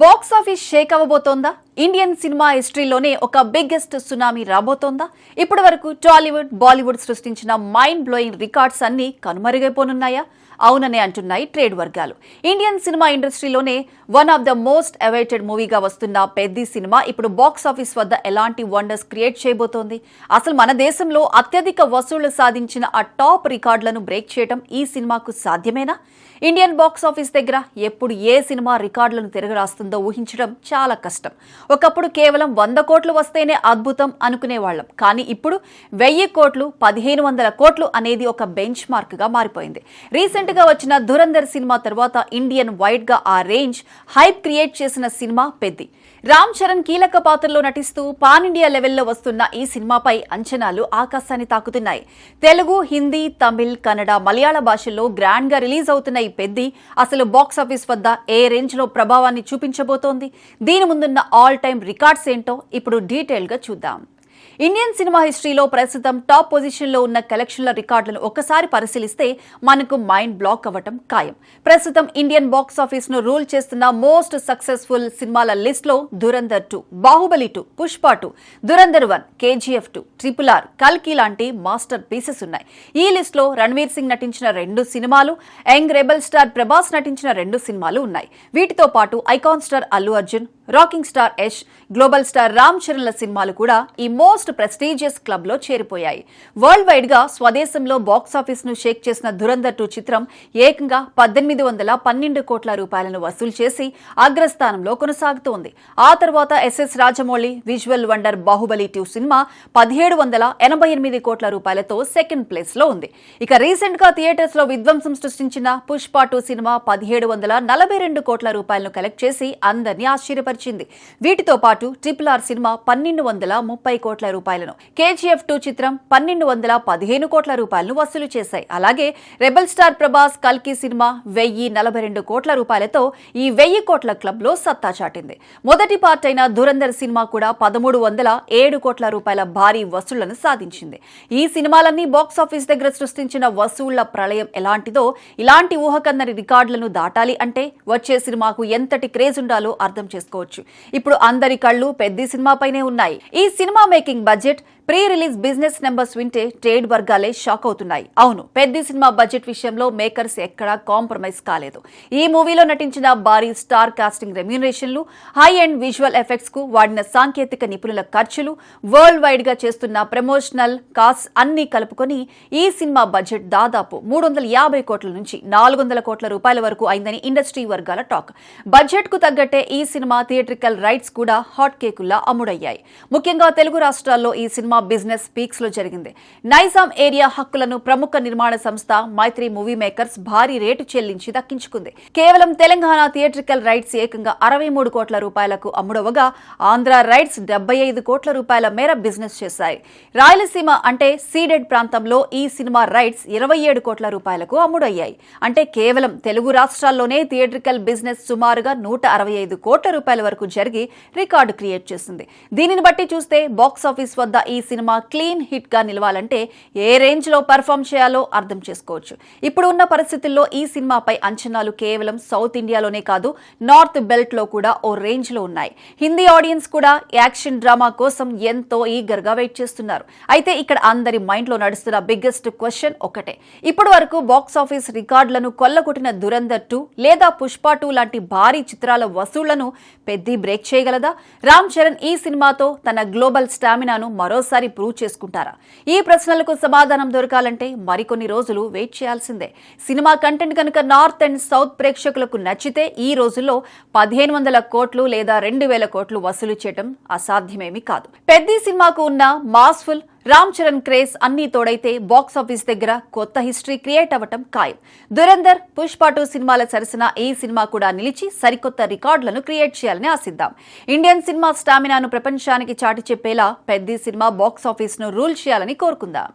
Box office shake అవ్వబోతోందా? Indian cinema హిస్టరీలోనే ఒక బిగ్గెస్ట్ సునామీ రాబోతోందా? ఇప్పటి వరకు టాలీవుడ్, బాలీవుడ్ సృష్టించిన మైండ్ బ్లోయింగ్ రికార్డ్స్ అన్ని కనుమరుగైపోనున్నాయా? అవుననే అంటున్నాయి ట్రేడ్ వర్గాలు. ఇండియన్ సినిమా ఇండస్ట్రీలోనే one of the most awaited మూవీగా వస్తున్న పెద్ది సినిమా ఇప్పుడు బాక్స్ ఆఫీస్ వద్ద ఎలాంటి వండర్స్ క్రియేట్ చేయబోతోంది? అసలు మన దేశంలో అత్యధిక వసూళ్లు సాధించిన ఆ టాప్ రికార్డులను బ్రేక్ చేయడం ఈ సినిమాకు సాధ్యమేనా? ఇండియన్ బాక్స్ ఆఫీస్ దగ్గర ఎప్పుడు ఏ సినిమా రికార్డులను తిరగరాస్తుందో ఊహించడం చాలా కష్టం. ఒకప్పుడు కేవలం 100 కోట్లు వస్తేనే అద్భుతం అనుకునేవాళ్లం. కానీ ఇప్పుడు 1000 కోట్లు, 1500 కోట్లు అనేది ఒక బెంచ్ మార్క్ గా మారిపోయింది. రీసెంట్ గా వచ్చిన ధురంధర్ సినిమా తర్వాత ఇండియన్ వైడ్ గా ఆ రేంజ్ హైప్ క్రియేట్ చేసిన సినిమా పెద్ది. రామ్ చరణ్ కీలక పాత్రలో నటిస్తూ పాన్ ఇండియా లెవెల్లో వస్తున్న ఈ సినిమాపై అంచనాలు ఆకాశాన్ని తాకుతున్నాయి. తెలుగు, హిందీ, తమిళ్, కన్నడ, మలయాళ భాషల్లో గ్రాండ్ గా రిలీజ్ అవుతున్న ఈ పెద్ది అసలు బాక్స్ ఆఫీస్ వద్ద ఏ రేంజ్ లో ప్రభావాన్ని చూపించబోతోంది? దీని ముందున్న ఆల్ టైమ్ రికార్డ్స్ ఏంటో ఇప్పుడు డీటెయిల్ గా చూద్దాం. ఇండియన్ సినిమా హిస్టరీలో ప్రస్తుతం టాప్ పొజిషన్లో ఉన్న కలెక్షన్ల రికార్డులను ఒక్కసారి పరిశీలిస్తే మనకు మైండ్ బ్లాక్ అవ్వటం ఖాయం. ప్రస్తుతం ఇండియన్ బాక్స్ ఆఫీస్ ను రూల్ చేస్తున్న మోస్ట్ సక్సెస్ఫుల్ సినిమాల లిస్ట్ లో ధురంధర్ 2, బాహుబలి 2, పుష్ప 2, ధురంధర్ 1, KGF 2, RRR, కల్కి లాంటి మాస్టర్ పీసెస్ ఉన్నాయి. ఈ లిస్ట్ లో రణ్వీర్ సింగ్ నటించిన 2 సినిమాలు, యంగ్ రెబల్ స్టార్ ప్రభాస్ నటించిన 2 సినిమాలు ఉన్నాయి. వీటితో పాటు icon star Allu Arjun, rocking star Yash, global star Ram చరణ్ల సినిమాలు కూడా ఈ మోస్ట్ ప్రెస్టీజియస్ క్లబ్ లో చేరిపోయాయి. వరల్డ్ వైడ్ గా స్వదేశంలో బాక్స్ ఆఫీస్ ను షేక్ చేసిన ధురంధర్ 2 చిత్రం ఏకంగా 1812 కోట్ల రూపాయలను వసూలు చేసి అగ్రస్థానంలో కొనసాగుతోంది. ఆ తర్వాత SS Rajamouli visual wonder Baahubali 2 cinema 1788 కోట్ల రూపాయలతో సెకండ్ ప్లేస్ లో ఉంది. ఇక రీసెంట్ గా థియేటర్స్ లో విధ్వంసం సృష్టించిన పుష్ప 2 సినిమా 1742 కోట్ల రూపాయలను కలెక్ట్ చేసి అందరినీ ఆశ్చర్యపరిచింది. వీటితో పాటు RRR సినిమా 1230 కోట్ల రూపాయలను, KGF 2 చిత్రం 1215 కోట్ల రూపాయలను వసూలు చేశాయి. అలాగే రెబల్ స్టార్ ప్రభాస్ కల్కి సినిమా 1042 కోట్ల రూపాయలతో ఈ 1000 కోట్ల క్లబ్ లో సత్తా చాటింది. మొదటి పార్ట్ అయిన ధురంధర్ సినిమా కూడా 1307 కోట్ల రూపాయల భారీ వసూళ్లను సాధించింది. ఈ సినిమాలన్నీ బాక్స్ ఆఫీస్ దగ్గర సృష్టించిన వసూళ్ల ప్రళయం ఎలాంటిదో, ఇలాంటి ఊహకందని రికార్డులను దాటాలి అంటే వచ్చే సినిమాకు ఎంతటి క్రేజ్ ఉండాలో అర్థం చేసుకోవచ్చు. ఇప్పుడు అందరి కళ్ళు పెద్ది సినిమాపైనే ఉన్నాయి. ఈ cinema making budget, pre release business numbers వింటే ట్రేడ్ వర్గాలే షాక్ అవుతున్నాయి. అవును, పెద్ది సినిమా బడ్జెట్ విషయంలో మేకర్స్ ఎక్కడా కాంప్రమైజ్ కాలేదు. ఈ మూవీలో నటించిన భారీ స్టార్ కాస్టింగ్ రెమ్యూనరేషన్లు, హై అండ్ విజువల్ ఎఫెక్ట్స్ కు వాడిన సాంకేతిక నిపుణుల ఖర్చులు, వరల్డ్ వైడ్ గా చేస్తున్న ప్రమోషనల్ కాస్ట్ అన్ని కలుపుకొని ఈ సినిమా బడ్జెట్ దాదాపు 350 కోట్ల నుంచి 400 కోట్ల రూపాయల వరకు అయిందని ఇండస్ట్రీ వర్గాల టాక్. బడ్జెట్ కు తగ్గట్టే ఈ సినిమా థియేట్రికల్ రైట్స్ కూడా హాట్ కేకుల్లా అమ్ముడయ్యాయి. ముఖ్యంగా తెలుగు రాష్ట్రాల్లో ఈ సినిమా బిజినెస్ పీక్స్ లో జరిగింది. నైజాం ఏరియా హక్కులను ప్రముఖ నిర్మాణ సంస్థ మైత్రి మూవీ మేకర్స్ భారీ రేటు చెల్లించి దక్కించుకుంది. కేవలం తెలంగాణ థియేట్రికల్ రైట్స్ ఏకంగా 63 కోట్ల రూపాయలకు అమ్ముడవగా, ఆంధ్ర రైట్స్ 75 కోట్ల రూపాయల మేర బిజినెస్ చేశాయి. రాయలసీమ అంటే సీడెడ్ ప్రాంతంలో ఈ సినిమా రైట్స్ 27 కోట్ల రూపాయలకు అమ్ముడయ్యాయి. అంటే కేవలం తెలుగు రాష్ట్రాల్లోనే థియేట్రికల్ బిజినెస్ సుమారుగా 165 కోట్ల రూపాయల వరకు జరిగి రికార్డు క్రియేట్ చేసింది. దీనిని బట్టి చూస్తే బాక్స్ ఆఫీస్ వద్ద ఈ సినిమా క్లీన్ హిట్ గా నిలవాలంటే ఏ రేంజ్ లో పర్ఫామ్ చేయాలో అర్థం చేసుకోవచ్చు. ఇప్పుడు ఉన్న పరిస్థితుల్లో ఈ సినిమాపై అంచనాలు కేవలం సౌత్ ఇండియాలోనే కాదు, నార్త్ బెల్ట్ లో కూడా ఓ రేంజ్ లో ఉన్నాయి. హిందీ ఆడియన్స్ కూడా యాక్షన్ డ్రామా కోసం ఎంతో ఈగర్ గా వెయిట్ చేస్తున్నారు. అయితే ఇక్కడ అందరి మైండ్ లో నడుస్తున్న బిగ్గెస్ట్ క్వశ్చన్ ఒకటే. ఇప్పటి వరకు బాక్స్ ఆఫీస్ రికార్డులను కొల్లగొట్టిన ధురంధర్ 2 లేదా పుష్ప 2 లాంటి భారీ చిత్రాల వసూళ్లను పెద్ది బ్రేక్ చేయగలదా? రామ్ చరణ్ ఈ సినిమాతో తన గ్లోబల్ స్టామినాను మరోసారి ప్రూవ్ చేసుకుంటారా? ఈ ప్రశ్నలకు సమాధానం దొరకాలంటే మరికొన్ని రోజులు వెయిట్ చేయాల్సిందే. సినిమా కంటెంట్ కనుక నార్త్ అండ్ సౌత్ ప్రేక్షకులకు నచ్చితే ఈ రోజుల్లో 1500 కోట్లు లేదా 2000 కోట్లు వసూలు చేయడం అసాధ్యమేమీ కాదు. పెద్ది సినిమాకు ఉన్న మాస్ఫుల్ రామ్ చరణ్ క్రేజ్ అన్ని తోడైతే బాక్స్ ఆఫీస్ దగ్గర కొత్త హిస్టరీ క్రియేట్ అవ్వటం ఖాయం. ధురంధర్, పుష్ప 2 సినిమాల సరసన ఈ సినిమా కూడా నిలిచి సరికొత్త రికార్డులను క్రియేట్ చేయాలని ఆశిద్దాం. ఇండియన్ సినిమా స్టామినాను ప్రపంచానికి చాటి చెప్పేలా పెద్ది సినిమా బాక్స్ ఆఫీస్ ను రూల్ చేయాలని కోరుకుందాం.